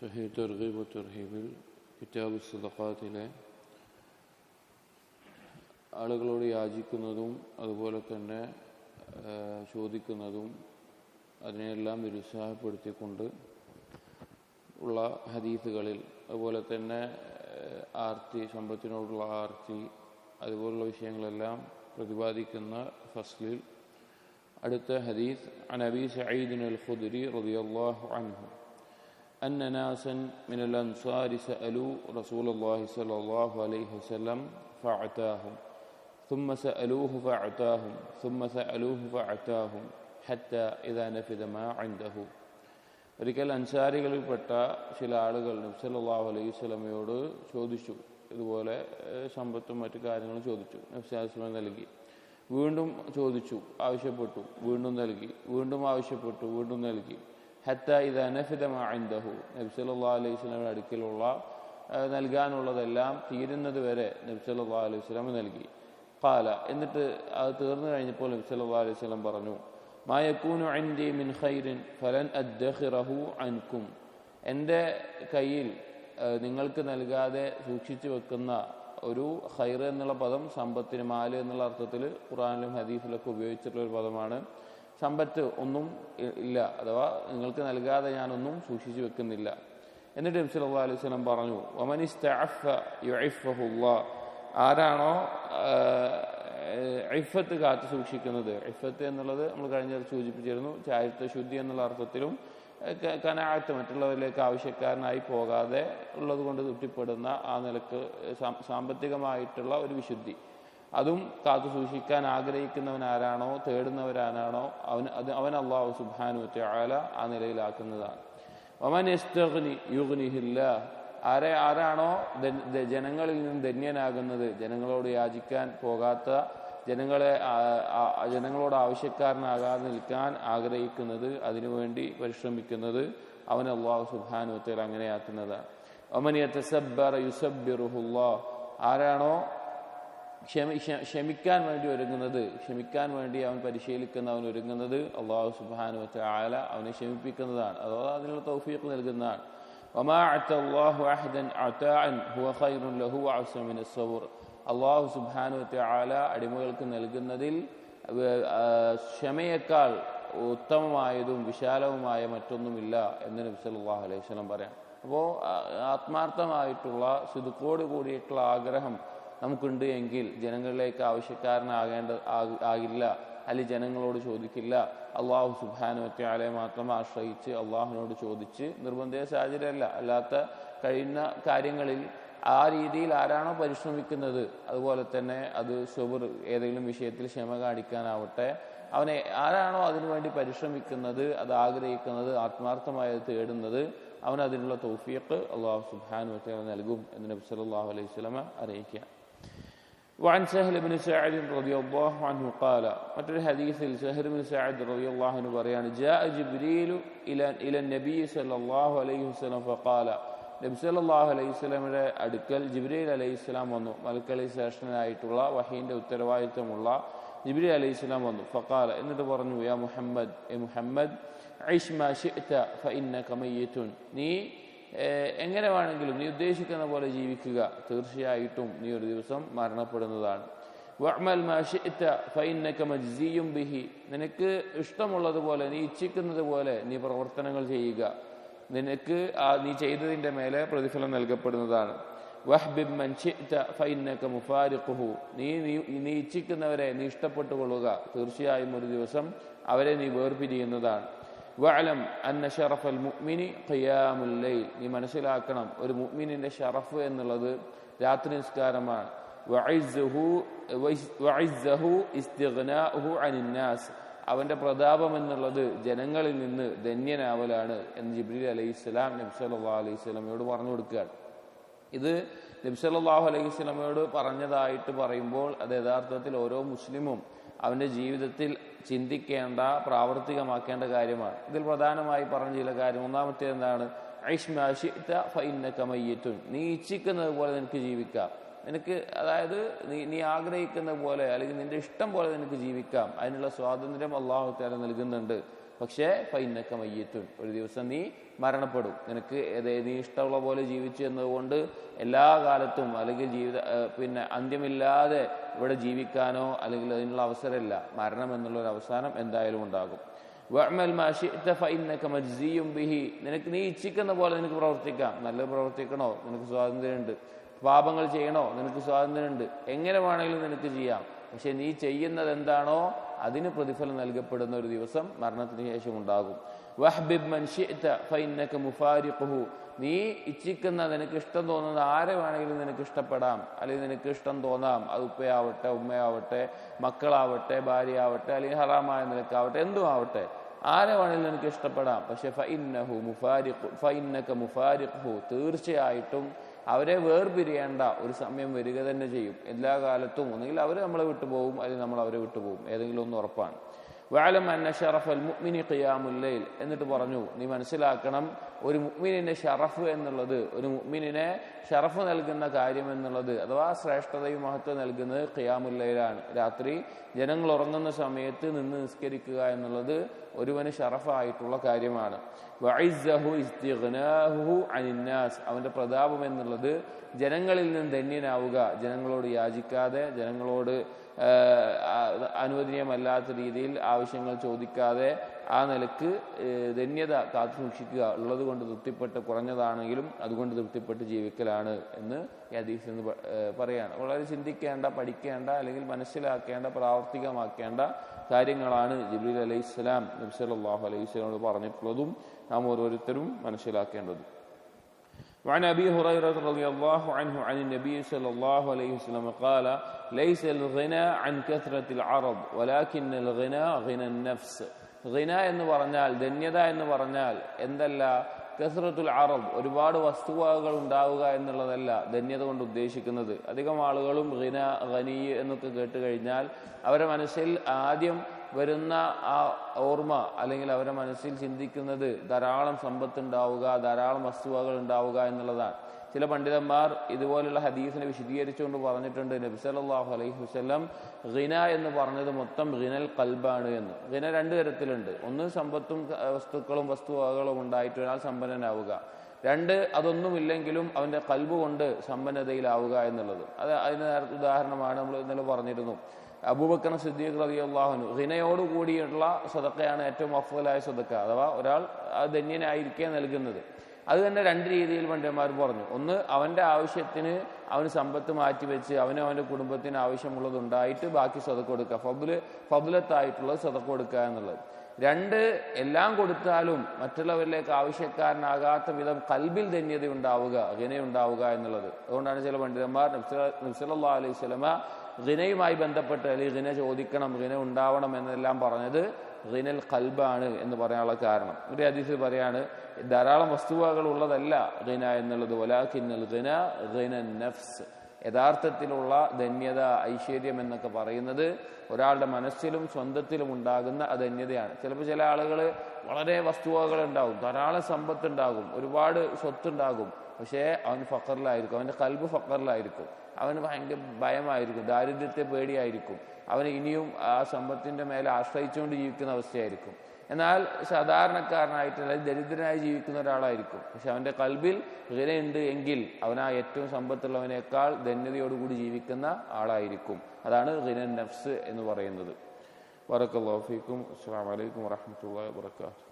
സഹീഹ് തർഗീബ് തർഹീബിൽ കിതാബ് സദഖാത്തിലെ ആളുകളോട് യാചിക്കുന്നതും അതുപോലെ തന്നെ ചോദിക്കുന്നതും അതിനെല്ലാം നിരുത്സാഹപ്പെടുത്തിക്കൊണ്ട് ഉള്ള ഹദീസുകളിൽ അതുപോലെ തന്നെ ആർത്തി, സമ്പത്തിനോടുള്ള ആർത്തി, അതുപോലുള്ള വിഷയങ്ങളെല്ലാം പ്രതിപാദിക്കുന്ന ഫസ്ലിൽ അടുത്ത ഹദീസ് അൻ അബീ സഈദ് അൽ-ഖുദ്രി റളിയല്ലാഹു അൻഹു أن ناسا من الأنصار سألوا رسول الله صلى الله عليه وسلم فأعطاهم ثم سألوه فأعطاهم ثم سألوه فأعطاهم حتى إذا نفذ ما عنده. ഒരിക്കൽ അൻസാരികളിൽപ്പെട്ട ചില ആളുകൾ നബി സല്ലല്ലാഹു അലൈഹി വസല്ലമയോട് ചോദിച്ചു, ഇതുപോലെ സമ്പത്തും മറ്റു കാര്യങ്ങളും ചോദിച്ചു. നബി സല്ലല്ലാഹു അലൈഹി വസല്ലം നൽകി. വീണ്ടും ചോദിച്ചു, ആവശ്യപ്പെട്ടു, വീണ്ടും നൽകി, വീണ്ടും ആവശ്യപ്പെട്ടു, വീണ്ടും നൽകി. ഹത്ത ഇദാ നഫദ മാ ഇൻദഹു, നബി സല്ലല്ലാഹു അലൈഹി വസല്ലമയുടെ അടുക്കലുള്ള നൽകാനുള്ളതെല്ലാം തീരുന്നത് വരെ നബി സല്ലല്ലാഹു അലൈഹി വസല്ലം നൽകി. ഖാല, എന്നിട്ട് അത് തീർന്നു കഴിഞ്ഞപ്പോൾ നബി സല്ലല്ലാഹു അലൈഹി വസല്ലം പറഞ്ഞു, മാ യകൂനു ഇൻദി മിൻ ഖൈറിൻ ഫലൻ അദ്ഖിറഹു അൻകും, എൻ്റെ കയ്യിൽ നിങ്ങൾക്ക് നൽകാതെ സൂക്ഷിച്ചു വെക്കുന്ന ഒരു ഖൈർ എന്നുള്ള പദം സമ്പത്തിന്, മാല് എന്നുള്ള അർത്ഥത്തിൽ ഖുർആനിലും ഹദീസിലൊക്കെ ഉപയോഗിച്ചിട്ടുള്ള ഒരു പദമാണ്. സമ്പത്ത് ഒന്നും ഇല്ല, അഥവാ നിങ്ങൾക്ക് നൽകാതെ ഞാനൊന്നും സൂക്ഷിച്ചു വെക്കുന്നില്ല. എന്നിട്ട് നബി സല്ലല്ലാഹു അലൈഹി വസല്ലം പറഞ്ഞു, വമൻ ഇസ്തഅഫ യുഇഫഹുല്ലാഹ്, ആരാണോ ഇഫത്ത് കാത്തു സൂക്ഷിക്കുന്നത്, ഇഫത്ത് എന്നുള്ളത് നമ്മൾ കഴിഞ്ഞ സൂചിപ്പിച്ചിരുന്നു, ചാരിത്ര ശുദ്ധി എന്നുള്ള അർത്ഥത്തിലും കനാഅത്ത്, മറ്റുള്ളവരിലേക്ക് ആവശ്യക്കാരനായി പോകാതെ ഉള്ളത് കൊണ്ട് തൃപ്തിപ്പെടുന്ന ആ നിലക്ക് സാമ്പത്തികമായിട്ടുള്ള ഒരു വിശുദ്ധി, അതും കാത്തു സൂക്ഷിക്കാൻ ആഗ്രഹിക്കുന്നവൻ ആരാണോ, തേടുന്നവരാണോ അവൻ അല്ലാഹു സുബ്ഹാനഹു വ തആല ആ നിലയിലാക്കുന്നതാണ്. വമൻ യസ്തഗ്നി യുഗ്നിഹില്ലാഹ്, ആരാണോ ജനങ്ങളിൽ നിന്ന് ധന്യനാകുന്നത്, ജനങ്ങളോട് യാചിക്കാൻ പോകാത്ത, ജനങ്ങളോട് ആവശ്യക്കാരനാകാതെ നിൽക്കാൻ ആഗ്രഹിക്കുന്നത്, അതിനുവേണ്ടി പരിശ്രമിക്കുന്നത്, അവൻ അല്ലാഹു സുബ്ഹാനഹു വ തആല അങ്ങനെയാക്കുന്നതാണ്. വമൻ യതസബ്ബറ യുസബ്ബിറുഹുല്ലാഹ്, ആരാണോ ക്ഷമിക്കാൻ വേണ്ടി ഒരുങ്ങുന്നത്, ക്ഷമിക്കാൻ വേണ്ടി അവൻ പരിശീലിക്കുന്ന, അവൻ ഒരുങ്ങുന്നത്, അല്ലാഹു സുബ്ഹാനഹു വ തആല അവനെ ക്ഷമിപ്പിക്കുന്നതാണ്, അഥവാ അതിനുള്ള തൗഫീഖ് നൽകുന്നതാണ്. വമാ അഅതല്ലാഹു അഹദൻ അതാഅൻ ഹുവ ഖൈറുൻ ലഹു വഅഅ്സമു മിനസ് സബ്ർ, അല്ലാഹു സുബ്ഹാനഹു വ തആല അടിമകൾക്ക് നൽകുന്നതിൽ ക്ഷമയേക്കാൾ ഉത്തമമായതും വിശാലവുമായ മറ്റൊന്നുമില്ല എന്ന് നബി സല്ലല്ലാഹു അലൈഹി വസല്ലം പറയാം. അപ്പോൾ ആത്മാർത്ഥമായിട്ടുള്ള സിദ്ഖോട് കൂടിയിട്ടുള്ള ആഗ്രഹം നമുക്കുണ്ട് എങ്കിൽ ജനങ്ങളിലേക്ക് ആകില്ല, അല്ലെങ്കിൽ ജനങ്ങളോട് ചോദിക്കില്ല, അല്ലാഹു സുബ്ഹാനഹു വ തആലയെ മാത്രം ആശ്രയിച്ച് അള്ളാഹുവിനോട് ചോദിച്ച് നിർബന്ധിത സാഹചര്യമല്ല, അല്ലാത്ത കഴിയുന്ന കാര്യങ്ങളിൽ ആ രീതിയിൽ ആരാണോ പരിശ്രമിക്കുന്നത്, അതുപോലെ തന്നെ അത് സബർ, ഏതെങ്കിലും വിഷയത്തിൽ ക്ഷമ കാണിക്കാനാവട്ടെ, അവനെ ആരാണോ അതിനുവേണ്ടി പരിശ്രമിക്കുന്നത്, അത് ആഗ്രഹിക്കുന്നത്, ആത്മാർത്ഥമായി തേടുന്നത്, അവൻ അതിനുള്ള തൗഫീഖ് അല്ലാഹു സുബ്ഹാനഹു വ തആല നൽകും എന്ന് നബി സല്ലല്ലാഹു അലൈഹി വസല്ലം അറിയിക്കുക. وعن سهل بن سعد رضي الله عنه قال, മറ്റൊരു ഹദീസിൽ സഹൽ ബിൻ സഅദ് റളിയല്ലാഹു അൻഹു പറയാണ്, ജാഅ ജിബ്രീൽ ഇല നബി സല്ലല്ലാഹു അലൈഹി വസല്ലം ഫഖാല, നബി സല്ലല്ലാഹു അലൈഹി വസല്ലമയുടെ അടുക്കൽ ജിബ്രീൽ അലൈഹിസ്സലാം വന്നു. മലക്കലി ശ്രേഷ്ഠനായിട്ടുള്ള വഹീന്റെ ഉത്തരവാദിത്തമുള്ള ജിബ്രീൽ അലൈഹിസ്സലാം വന്നു. ഫഖാല, എന്നിട്ട് പറഞ്ഞു, യാ മുഹമ്മദ്, മുഹമ്മദ്, ഐഷ് മാ ശിഅത ഫഇന്നക മയ്യിതുൻ, നീ എങ്ങനെ വേണമെങ്കിലും നീ ഉദ്ദേശിക്കുന്ന പോലെ ജീവിക്കുക, തീർച്ചയായിട്ടും നീ ഒരു ദിവസം മരണപ്പെടുന്നതാണ്. വഅ്മൽ മാ ശിഅത ഫഇന്നക മജ്സിയും ബിഹി, നിനക്ക് ഇഷ്ടമുള്ളതുപോലെ, നീ ഇച്ഛിക്കുന്നത് പോലെ നീ പ്രവർത്തനങ്ങൾ ചെയ്യുക, നിനക്ക് നീ ചെയ്തതിൻ്റെ മേലെ പ്രതിഫലം നൽകപ്പെടുന്നതാണ്. വഹ്ബിബ് മൻ ശിഅത ഫഇന്നക മുഫാരിഖുഹു, നീ ഇച്ഛിക്കുന്നവരെ നീ ഇഷ്ടപ്പെട്ടുകൊള്ളുക, തീർച്ചയായും ഒരു ദിവസം അവരെ നീ വേർപിരിയുന്നതാണ്. വഅലം അന്ന ശറഫൽ മുഅ്മിനി ഖിയാമുൽ ലൈൽ, നീ മനസ്സിലാക്കണം, ഒരു മുഅ്മിനിന്റെ ഷറഫ് എന്നുള്ളത് രാത്രി നിസ്കാരമാണ്. വഇസ്സഹു ഇസ്തിഗ്നാഉഹു അനിന്നാസ്, അവന്റെ പ്രതാപം എന്നുള്ളത് ജനങ്ങളിൽ നിന്ന് ധന്യനാവലാണ് എന്ന് ജിബ്രീൽ അലൈഹിസ്സലാം നബി സല്ലല്ലാഹു അലൈഹി വസല്ലമയോട് പറഞ്ഞു കൊടുക്കുകയാണ്. ഇത് നബി സല്ലല്ലാഹു അലൈഹി വസല്ലമയോട് പറഞ്ഞതായിട്ട് പറയുമ്പോൾ അത് യഥാർത്ഥത്തിൽ ഓരോ മുസ്ലിമും അവന്റെ ജീവിതത്തിൽ ചിന്തിക്കേണ്ട, പ്രാവർത്തികമാക്കേണ്ട കാര്യമാണ്. ഇതിൽ പ്രധാനമായി പറഞ്ഞ ചില കാര്യം, ഒന്നാമത്തേത് എന്താണ്, ഐഷ് മാ ശിഅത ഫഇന്നക മയ്യിതുൻ, നീ ഇച്ഛിക്കുന്നത് പോലെ നിനക്ക് ജീവിക്കാം, നിനക്ക് അതായത് നീ ആഗ്രഹിക്കുന്ന പോലെ അല്ലെങ്കിൽ നിന്റെ ഇഷ്ടം പോലെ നിനക്ക് ജീവിക്കാം, അതിനുള്ള സ്വാതന്ത്ര്യം അല്ലാഹു തആല നൽകുന്നുണ്ട്. പക്ഷേ ഫൈന്നക മയ്യിത്തുൻ, ഒരു ദിവസം നീ മരണപ്പെടും. നിനക്ക് നീ ഇഷ്ടമുള്ള പോലെ ജീവിച്ചു എന്നതുകൊണ്ട് എല്ലാ കാലത്തും അല്ലെങ്കിൽ പിന്നെ അന്ത്യമില്ലാതെ ഇവിടെ ജീവിക്കാനോ അല്ലെങ്കിൽ അതിനുള്ള അവസരമില്ല. മരണം എന്നുള്ളൊരു അവസാനം എന്തായാലും ഉണ്ടാകും. വഅമൽ മാ ശിഅത ഫഇന്നക മജ്സിയും ബിഹി, നിനക്ക് നീ ഇച്ഛിക്കുന്ന പോലെ നിനക്ക് പ്രവർത്തിക്കാം. നല്ലത് പ്രവർത്തിക്കണോ, നിനക്ക് സ്വാതന്ത്ര്യമുണ്ട്. പാപങ്ങൾ ചെയ്യണോ, നിനക്ക് സ്വാതന്ത്ര്യമുണ്ട്. എങ്ങനെ വേണമെങ്കിലും നിനക്ക് ചെയ്യാം. പക്ഷെ നീ ചെയ്യുന്നത് എന്താണോ അതിന് പ്രതിഫലം നൽകപ്പെടുന്ന ഒരു ദിവസം മരണത്തിന് ശേഷം ഉണ്ടാകും. വഹ്ബിബ് മൻ ശിഅത ഫഇന്നക മുഫാരിഖുഹു, നീ ഇച്ഛിക്കുന്ന നിനക്ക് ഇഷ്ടം തോന്നുന്ന ആരെ വേണമെങ്കിലും നിനക്ക് ഇഷ്ടപ്പെടാം, അല്ലെങ്കിൽ നിനക്ക് ഇഷ്ടം തോന്നാം. അത് ഉപ്പയാവട്ടെ, ഉമ്മയാവട്ടെ, മക്കളാവട്ടെ, ഭാര്യയാവട്ടെ, അല്ലെങ്കിൽ ഹറാമായ നിലക്കാവട്ടെ, എന്തും ആവട്ടെ, ആരെ വേണമെങ്കിലും നിനക്ക് ഇഷ്ടപ്പെടാം. പക്ഷെ ഫഇന്നക മുഫാരിഖുഹു, തീർച്ചയായിട്ടും അവരെ വേർപിരിയേണ്ട ഒരു സമയം വരിക തന്നെ ചെയ്യും. എല്ലാ കാലത്തും ഒന്നുകിൽ അവർ നമ്മളെ വിട്ടുപോകും, അല്ലെങ്കിൽ നമ്മൾ അവരെ വിട്ടുപോകും. ഏതെങ്കിലും ഒന്ന് ഉറപ്പാണ്. വഅലം അന്ന ശറഫൽ മുഅ്മിനി ഖിയാമുൽ ലൈൽ, എന്നിട്ട് പറഞ്ഞു നീ മനസ്സിലാക്കണം, ഒരു മുഅ്മിനിന്റെ ഷറഫ് എന്നുള്ളത്, ഒരു മുഅ്മിനിനെ ഷറഫ് നൽകുന്ന കാര്യം എന്നുള്ളത്, അഥവാ ശ്രേഷ്ഠതയും മഹത്വം നൽകുന്നത് ഖിയാമുൽ ലൈലാണ്. രാത്രി ജനങ്ങൾ ഉറങ്ങുന്ന സമയത്ത് നിന്ന് നിസ്കരിക്കുക എന്നുള്ളത് ഒരുവന് ഷറഫായിട്ടുള്ള കാര്യമാണ്. വഇസ്സഹു ഇസ്തിഗ്നാഹു അനിന്നാസ്, അവന്റെ പ്രതാപം എന്നുള്ളത് ജനങ്ങളിൽ നിന്ന് ധന്യനാവുക, ജനങ്ങളോട് യാചിക്കാതെ, ജനങ്ങളോട് അനുവദനീയമല്ലാത്ത രീതിയിൽ ആവശ്യങ്ങൾ ചോദിക്കാതെ ആ നിലക്ക് ധന്യത കാത്തു സൂക്ഷിക്കുക. ഉള്ളത് കൊണ്ട് തൃപ്തിപ്പെട്ട്, കുറഞ്ഞതാണെങ്കിലും അതുകൊണ്ട് തൃപ്തിപ്പെട്ട് ജീവിക്കലാണ് എന്ന് ഈ ഹദീസിൽ നിന്ന് പറയാണ്. വളരെ ചിന്തിക്കേണ്ട, പഠിക്കേണ്ട, അല്ലെങ്കിൽ മനസ്സിലാക്കേണ്ട, പ്രാവർത്തികമാക്കേണ്ട കാര്യങ്ങളാണ് ജിബ്രീൽ അലൈഹിസ്സലാം നബി സല്ലല്ലാഹു അലൈഹി വസല്ലമയോട് പറഞ്ഞിട്ടുള്ളതും നാം ഓരോരുത്തരും മനസ്സിലാക്കേണ്ടതും. وعن أبي هريرة رضي الله عنه عن النبي صلى الله عليه وسلم قال ليس الغنى عن كثرة العرض ولكن الغنى غنى النفس. غنى എന്ന് പറഞ്ഞാൽ, ധന്യത എന്ന് പറഞ്ഞാൽ എന്തല്ല, കസ്റത്തുൽ അറബ്, ഒരുപാട് വസ്തുവകകൾ ഉണ്ടാവുക എന്നുള്ളതല്ല ധന്യത കൊണ്ട് ഉദ്ദേശിക്കുന്നത്. അധികം ആളുകളും ഖനി എന്നൊക്കെ കേട്ട് കഴിഞ്ഞാൽ അവരുടെ മനസ്സിൽ ആദ്യം വരുന്ന ആ ഓർമ്മ, അല്ലെങ്കിൽ അവരുടെ മനസ്സിൽ ചിന്തിക്കുന്നത് ധാരാളം സമ്പത്ത് ഉണ്ടാവുക, ധാരാളം വസ്തുവകൾ ഉണ്ടാവുക എന്നുള്ളതാണ്. ചില പണ്ഡിതന്മാർ ഇതുപോലുള്ള ഹദീസിനെ വിശദീകരിച്ചുകൊണ്ട് പറഞ്ഞിട്ടുണ്ട്, നബി സല്ലല്ലാഹു അലൈഹി വസല്ലം ഖിന എന്ന് പറഞ്ഞത് മൊത്തം ഖിനൽ ഖൽബാണ് എന്ന്. ഖിന രണ്ട് തരത്തിലുണ്ട്. ഒന്ന്, സമ്പത്തും വസ്തുക്കളും വസ്തുവകകളും ഉണ്ടായിട്ട് ഒരാൾ സമ്പന്നനാവുക. രണ്ട്, അതൊന്നുമില്ലെങ്കിലും അവന്റെ ഖൽബ് കൊണ്ട് സമ്പന്നതയിലാവുക എന്നുള്ളത്. അതിന് ഉദാഹരണമാണ് നമ്മൾ ഇന്നലെ പറഞ്ഞിരുന്നു. അബൂബക്കർ സിദ്ദീഖ് റളിയല്ലാഹു അൻഹു ഖിനയോട് കൂടിയുള്ള സദഖയാണ് ഏറ്റവും അഫ്ളലായ സദഖ, അഥവാ ഒരാൾ ധന്യനായിരിക്കെ നൽകുന്നത്. അത് തന്നെ രണ്ട് രീതിയിൽ പണ്ഡിതന്മാർ പറഞ്ഞു. ഒന്ന്, അവന്റെ ആവശ്യത്തിന് അവന് സമ്പത്ത് മാറ്റിവെച്ച് അവനും അവന്റെ കുടുംബത്തിന് ആവശ്യമുള്ളത് ഉണ്ടായിട്ട് ബാക്കി സദഖ കൊടുക്കുക, ഫദ്ലത്തായിട്ടുള്ളത് സദഖ കൊടുക്കുക എന്നുള്ളത്. രണ്ട്, എല്ലാം കൊടുത്താലും മറ്റുള്ളവരിലേക്ക് ആവശ്യക്കാരനാകാത്ത വിധം കൽബിൽ ധന്യത ഉണ്ടാവുക, ഖിനയുണ്ടാവുക എന്നുള്ളത്. അതുകൊണ്ടാണ് ചില പണ്ഡിതന്മാർ നബി സല്ലല്ലാഹു അലൈഹി വസല്ലമ ഖിനയുമായി ബന്ധപ്പെട്ട്, അല്ലെങ്കിൽ ഖിന ചോദിക്കണം, ഖിന ഉണ്ടാവണം എന്നെല്ലാം പറഞ്ഞത് ഖിനൽ ഖൽബാണ് എന്ന് പറയാനുള്ള കാരണം. ഒരു ഹദീസിൽ പറയാണ്, ധാരാളം വസ്തുവകൾ ഉള്ളതല്ല ഖിന എന്നുള്ളത്, വലാകിന്നൽ ഖിന ഖിനൻ നഫ്സ്, യഥാർത്ഥത്തിലുള്ള ധന്യത, ഐശ്വര്യം എന്നൊക്കെ പറയുന്നത് ഒരാളുടെ മനസ്സിലും സ്വന്തത്തിലും ഉണ്ടാകുന്ന ധന്യതയാണ്. ചിലപ്പോൾ ചില ആളുകൾ വളരെ വസ്തുവകൾ ഉണ്ടാകും, ധാരാളം സമ്പത്ത് ഉണ്ടാകും, ഒരുപാട് സ്വത്തുണ്ടാകും, പക്ഷേ അവൻ ഫഖറിലായിരിക്കും, അവൻ്റെ കൽബ് ഫഖറിലായിരിക്കും, അവന് ഭയങ്കര ഭയമായിരിക്കും, ദാരിദ്ര്യത്തെ പേടിയായിരിക്കും, അവന് ഇനിയും ആ സമ്പത്തിൻ്റെ മേലെ ആശ്രയിച്ചുകൊണ്ട് ജീവിക്കുന്ന അവസ്ഥയായിരിക്കും. എന്നാൽ സാധാരണക്കാരനായിട്ട്, അല്ലെങ്കിൽ ദരിദ്രനായി ജീവിക്കുന്ന ഒരാളായിരിക്കും, പക്ഷെ അവൻ്റെ കൽബിൽ ഖിനയുണ്ട് എങ്കിൽ അവൻ ആ ഏറ്റവും സമ്പത്തുള്ളവനേക്കാൾ ധന്യതയോടുകൂടി ജീവിക്കുന്ന ആളായിരിക്കും. അതാണ് ഖിനൻ നഫ്സ് എന്ന് പറയുന്നത്. ബറക്കല്ലാഹു ഫീക്കും. അസ്സലാമു അലൈക്കും വറഹ്മത്തുള്ളാഹി വബറകാതുഹു.